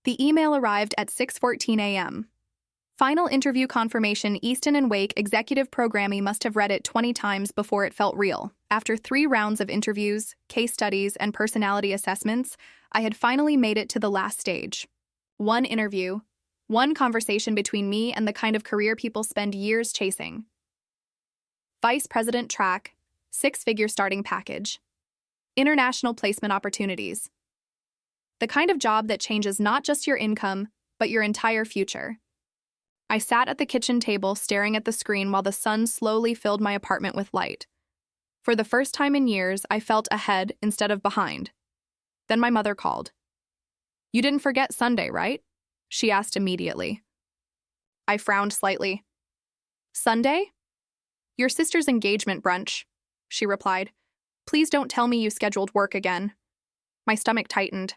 The email arrived at 6:14 a.m. Final interview confirmation. Easton and Wake executive programming must have read it 20 times before it felt real. After 3 rounds of interviews, case studies, and personality assessments, I had finally made it to the last stage. One interview, one conversation between me and the kind of career people spend years chasing. Vice President track, 6-figure starting package. International placement opportunities. The kind of job that changes not just your income, but your entire future. I sat at the kitchen table staring at the screen while the sun slowly filled my apartment with light. For the first time in years, I felt ahead instead of behind. Then my mother called. "You didn't forget Sunday, right?" she asked immediately. I frowned slightly. "Sunday? Your sister's engagement brunch," she replied. "Please don't tell me you scheduled work again." My stomach tightened.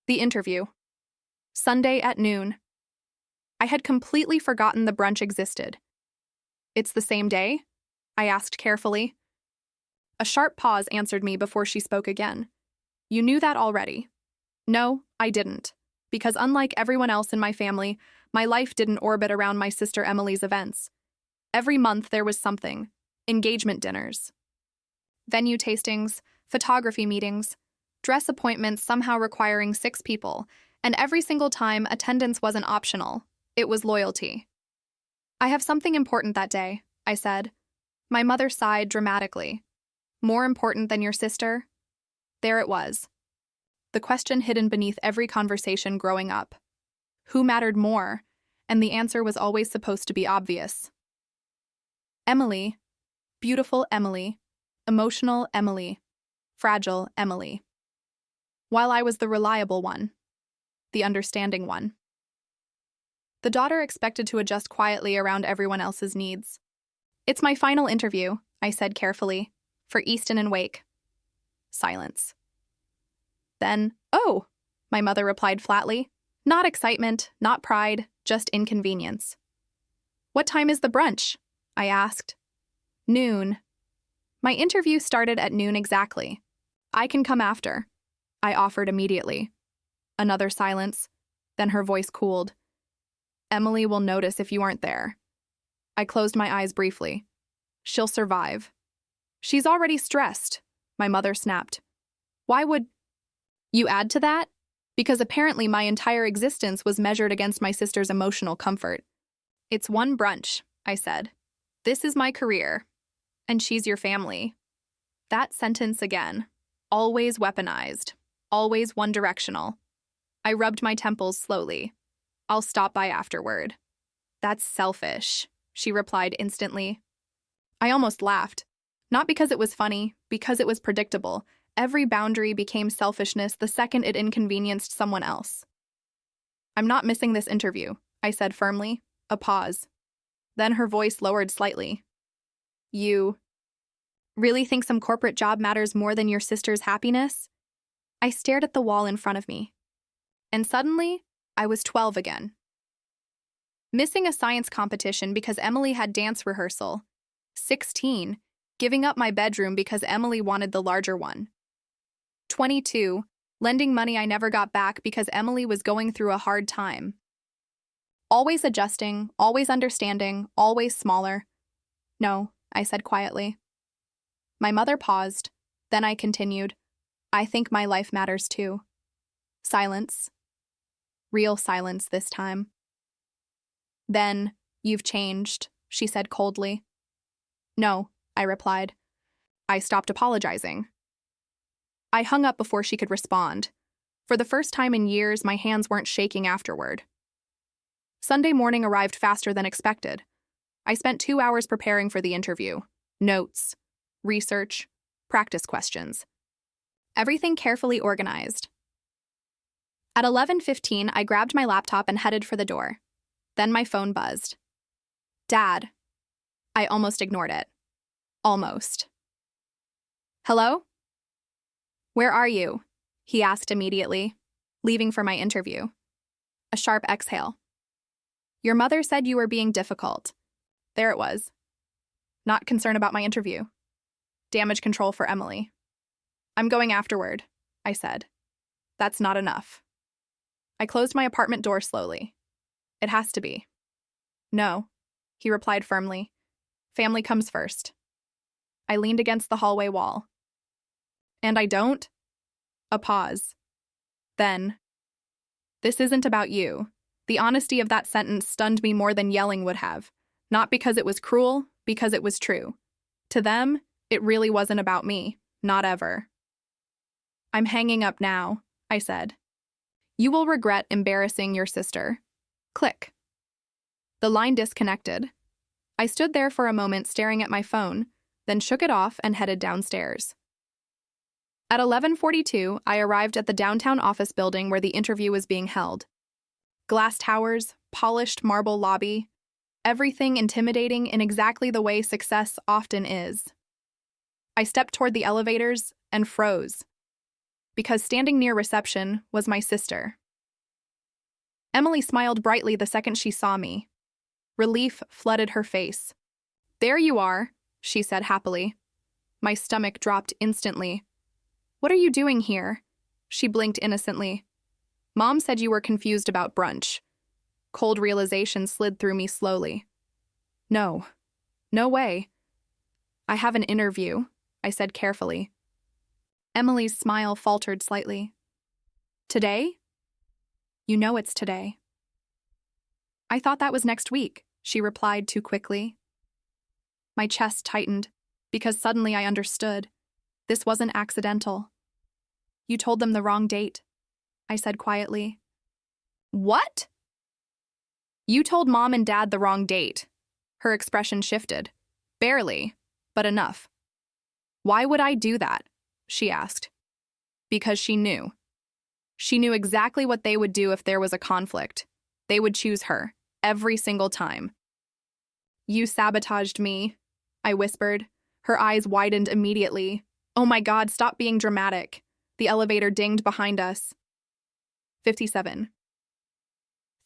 The interview. Sunday at noon. I had completely forgotten the brunch existed. "It's the same day?" I asked carefully. A sharp pause answered me before she spoke again. "You knew that already." No, I didn't, because unlike everyone else in my family, my life didn't orbit around my sister Emily's events. Every month there was something. Engagement dinners, venue tastings, photography meetings, dress appointments somehow requiring 6 people, and every single time attendance wasn't optional. It was loyalty. "I have something important that day," I said. My mother sighed dramatically. "More important than your sister?" There it was. The question hidden beneath every conversation growing up. Who mattered more? And the answer was always supposed to be obvious. Emily. Beautiful Emily. Emotional Emily. Fragile Emily. While I was the reliable one. The understanding one. The daughter expected to adjust quietly around everyone else's needs. "It's my final interview," I said carefully, "for Easton and Wake." Silence. Then, "Oh," my mother replied flatly. Not excitement, not pride, just inconvenience. "What time is the brunch?" I asked. "Noon." My interview started at noon exactly. "I can come after," I offered immediately. Another silence, then her voice cooled. "Emily will notice if you aren't there." I closed my eyes briefly. "She'll survive." "She's already stressed," my mother snapped. "Why would you add to that?" Because apparently my entire existence was measured against my sister's emotional comfort. "It's one brunch," I said. "This is my career. And she's your family." That sentence again. Always weaponized. Always one-directional. I rubbed my temples slowly. "I'll stop by afterward." "That's selfish," she replied instantly. I almost laughed. Not because it was funny, because it was predictable. Every boundary became selfishness the second it inconvenienced someone else. "I'm not missing this interview," I said firmly. A pause. Then her voice lowered slightly. "You really think some corporate job matters more than your sister's happiness?" I stared at the wall in front of me. And suddenly, I was 12 again. Missing a science competition because Emily had dance rehearsal. 16, giving up my bedroom because Emily wanted the larger one. 22, lending money I never got back because Emily was going through a hard time. Always adjusting, always understanding, always smaller. "No," I said quietly. My mother paused, then I continued. "I think my life matters too." Silence. Real silence this time. "Then, you've changed," she said coldly. "No," I replied. I stopped apologizing. I hung up before she could respond. For the first time in years, my hands weren't shaking afterward. Sunday morning arrived faster than expected. I spent 2 hours preparing for the interview. Notes, research, practice questions. Everything carefully organized. At 11:15, I grabbed my laptop and headed for the door. Then my phone buzzed. "Dad." I almost ignored it. Almost. "Hello?" "Where are you?" he asked immediately, leaving for my interview. A sharp exhale. "Your mother said you were being difficult." There it was. Not concern about my interview. Damage control for Emily. "I'm going afterward," I said. "That's not enough." I closed my apartment door slowly. It has to be. No, he replied firmly. Family comes first. I leaned against the hallway wall. And I don't? A pause. Then, this isn't about you. The honesty of that sentence stunned me more than yelling would have. Not because it was cruel, because it was true. To them, it really wasn't about me. Not ever. I'm hanging up now, I said. You will regret embarrassing your sister. Click. The line disconnected. I stood there for a moment staring at my phone, then shook it off and headed downstairs. At 11:42, I arrived at the downtown office building where the interview was being held. Glass towers, polished marble lobby, everything intimidating in exactly the way success often is. I stepped toward the elevators and froze, because standing near reception was my sister. Emily smiled brightly the second she saw me. Relief flooded her face. There you are, she said happily. My stomach dropped instantly. What are you doing here? She blinked innocently. Mom said you were confused about brunch. Cold realization slid through me slowly. No way. I have an interview, I said carefully. Emily's smile faltered slightly. Today? You know it's today. I thought that was next week, she replied too quickly. My chest tightened, because suddenly I understood. This wasn't accidental. You told them the wrong date, I said quietly. What? You told Mom and Dad the wrong date. Her expression shifted. Barely, but enough. Why would I do that? She asked. Because she knew. She knew exactly what they would do if there was a conflict. They would choose her, every single time. You sabotaged me, I whispered. Her eyes widened immediately. Oh my God, stop being dramatic. The elevator dinged behind us. 57.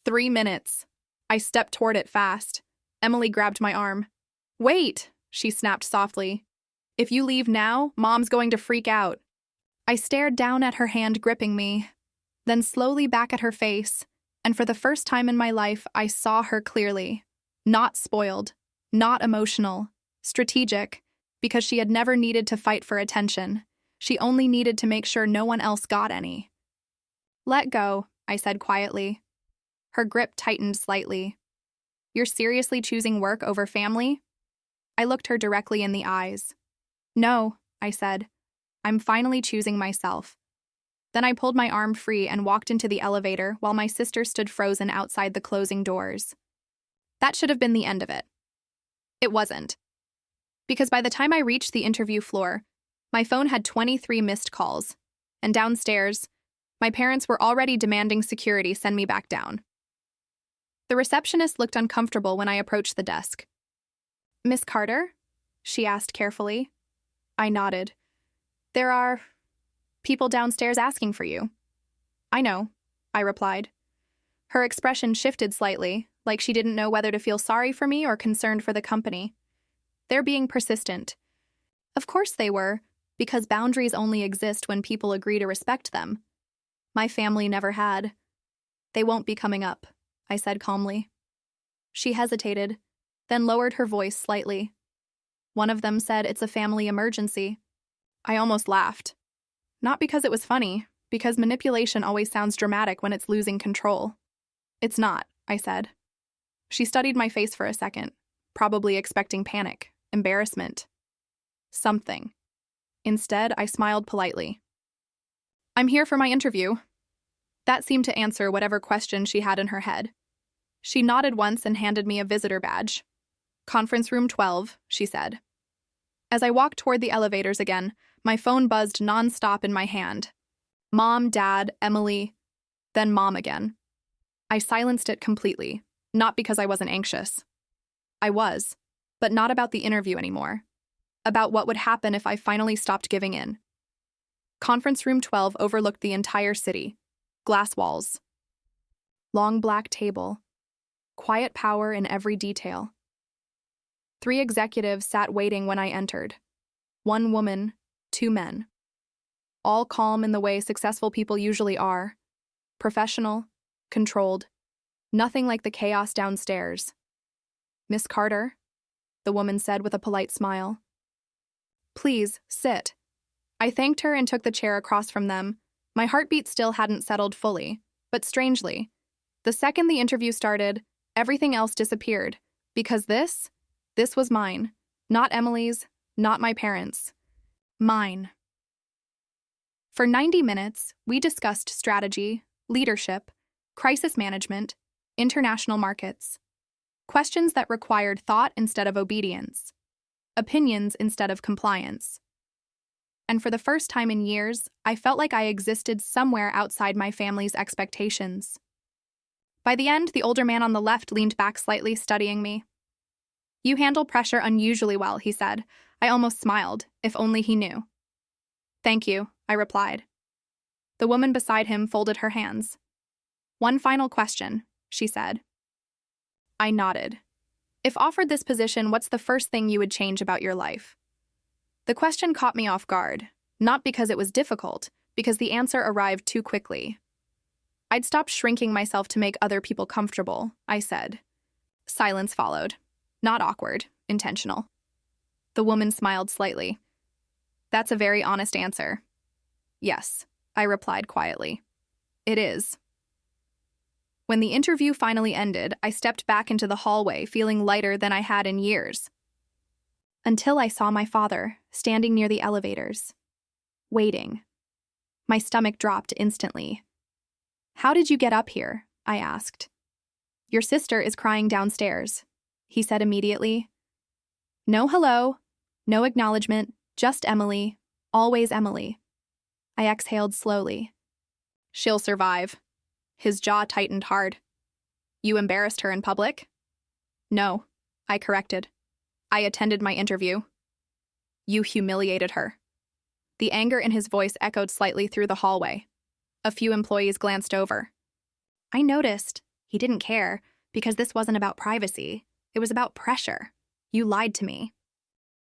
3 minutes. I stepped toward it fast. Emily grabbed my arm. Wait, she snapped softly. If you leave now, Mom's going to freak out. I stared down at her hand gripping me, then slowly back at her face, and for the first time in my life, I saw her clearly. Not spoiled, not emotional, strategic, because she had never needed to fight for attention. She only needed to make sure no one else got any. Let go, I said quietly. Her grip tightened slightly. You're seriously choosing work over family? I looked her directly in the eyes. No, I said. I'm finally choosing myself. Then I pulled my arm free and walked into the elevator while my sister stood frozen outside the closing doors. That should have been the end of it. It wasn't. Because by the time I reached the interview floor, my phone had 23 missed calls, and downstairs, my parents were already demanding security send me back down. The receptionist looked uncomfortable when I approached the desk. Miss Carter? She asked carefully. I nodded. There are people downstairs asking for you. I know, I replied. Her expression shifted slightly, like she didn't know whether to feel sorry for me or concerned for the company. They're being persistent. Of course they were, because boundaries only exist when people agree to respect them. My family never had. They won't be coming up, I said calmly. She hesitated, then lowered her voice slightly. One of them said it's a family emergency. I almost laughed. Not because it was funny, because manipulation always sounds dramatic when it's losing control. It's not, I said. She studied my face for a second, probably expecting panic, embarrassment. Something. Instead, I smiled politely. I'm here for my interview. That seemed to answer whatever question she had in her head. She nodded once and handed me a visitor badge. Conference room 12, she said. As I walked toward the elevators again, my phone buzzed nonstop in my hand. Mom, Dad, Emily, then Mom again. I silenced it completely, not because I wasn't anxious. I was, but not about the interview anymore. About what would happen if I finally stopped giving in. Conference room 12 overlooked the entire city. Glass walls. Long black table. Quiet power in every detail. 3 executives sat waiting when I entered. 1 woman, 2 men. All calm in the way successful people usually are. Professional, controlled. Nothing like the chaos downstairs. "Miss Carter," the woman said with a polite smile. "Please, sit." I thanked her and took the chair across from them. My heartbeat still hadn't settled fully, but strangely, the second the interview started, everything else disappeared, because this was mine. Not Emily's, not my parents'. Mine. For 90 minutes, we discussed strategy, leadership, crisis management, international markets. Questions that required thought instead of obedience. Opinions instead of compliance. And for the first time in years, I felt like I existed somewhere outside my family's expectations. By the end, the older man on the left leaned back slightly, studying me. "You handle pressure unusually well," he said. I almost smiled, if only he knew. "Thank you," I replied. The woman beside him folded her hands. "One final question," she said. I nodded. "If offered this position, what's the first thing you would change about your life?" The question caught me off guard, not because it was difficult, because the answer arrived too quickly. "I'd stop shrinking myself to make other people comfortable," I said. Silence followed. Not awkward, intentional. The woman smiled slightly. "That's a very honest answer." "Yes," I replied quietly. "It is." When the interview finally ended, I stepped back into the hallway, feeling lighter than I had in years. Until I saw my father, standing near the elevators. Waiting. My stomach dropped instantly. "How did you get up here?" I asked. "Your sister is crying downstairs," he said immediately. No hello, no acknowledgement, just Emily, always Emily. I exhaled slowly. "She'll survive." His jaw tightened hard. "You embarrassed her in public?" "No," I corrected. "I attended my interview." "You humiliated her." The anger in his voice echoed slightly through the hallway. A few employees glanced over. I noticed he didn't care, because this wasn't about privacy. It was about pressure. "You lied to me."